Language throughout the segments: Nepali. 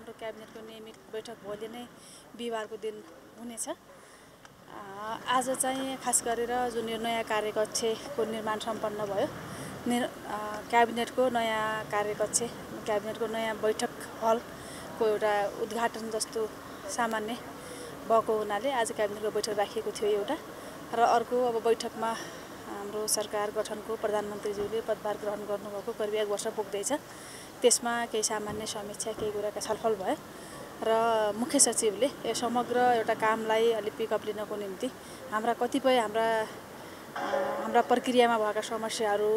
हाम्रो क्याबिनेटको नियमित बैठक भोलि नै बिहिबारको दिन हुनेछ। आज चाहिँ खास गरेर जुन यो नयाँ कार्यकक्षको निर्माण सम्पन्न भयो, क्याबिनेटको नयाँ कार्यकक्ष, क्याबिनेटको नयाँ बैठक हलको एउटा उद्घाटन जस्तो सामान्य भएको हुनाले आज क्याबिनेटको बैठक राखिएको थियो एउटा। र अर्को अब बैठकमा हाम्रो सरकार गठनको प्रधानमन्त्रीज्यूले पदभार ग्रहण गर्नुभएको करिब 1 वर्ष पुग्दैछ। त्यसमा केही सामान्य समीक्षा, केही कुराका छलफल भयो र मुख्य सचिवले यो समग्र एउटा कामलाई अलि पिकअप लिनको निम्ति हाम्रा प्रक्रियामा भएका समस्याहरू,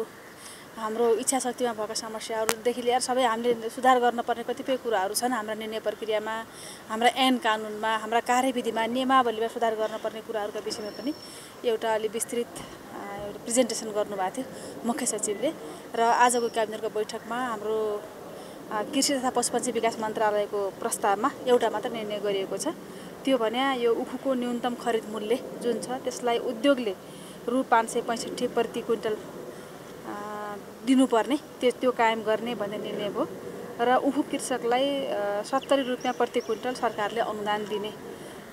हाम्रो इच्छा शक्तिमा भएका समस्याहरूदेखि लिएर सबै हामीले सुधार गर्नुपर्ने कतिपय कुराहरू छन् हाम्रा निर्णय प्रक्रियामा, हाम्रा ऐन कानुनमा, हाम्रा कार्यविधिमा, नियमावलीमा सुधार गर्नुपर्ने कुराहरूका विषयमा पनि एउटा अलि विस्तृत एउटा प्रेजेन्टेसन गर्नुभएको थियो मुख्य सचिवले। र आजको क्याबिनेटको बैठकमा हाम्रो कृषि तथा पशुपन्छी विकास मन्त्रालयको प्रस्तावमा एउटा मात्र निर्णय गरिएको छ। त्यो भने यो उखुको न्यूनतम खरिद मूल्य जुन छ त्यसलाई उद्योगले रु 565 प्रति क्विन्टल दिनुपर्ने, त्यो कायम गर्ने भन्ने निर्णय भयो। र उखु कृषकलाई 70 रुपियाँ प्रति क्विन्टल सरकारले अनुदान दिने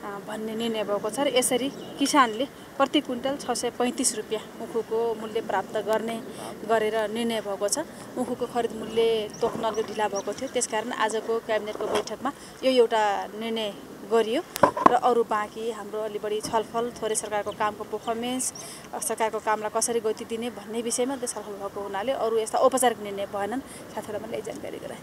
भन्ने निर्णय भएको छ। र यसरी किसानले प्रति क्विन्टल 635 रुपियाँ उखुको मूल्य प्राप्त गरेर निर्णय भएको छ। उखुको खरिद मूल्य तोक्न अलिक ढिला भएको थियो, त्यसकारण आजको क्याबिनेटको बैठकमा यो एउटा निर्णय गरियो। र अरू बाँकी हाम्रो अलि बढी छलफल, थोरै सरकारको कामको पर्फर्मेन्स, सरकारको कामलाई कसरी गति दिने भन्ने विषयमा छलफल भएको हुनाले अरू यस्ता औपचारिक निर्णय भएनन्। साथीहरूलाई मैले जानकारी गराएँ।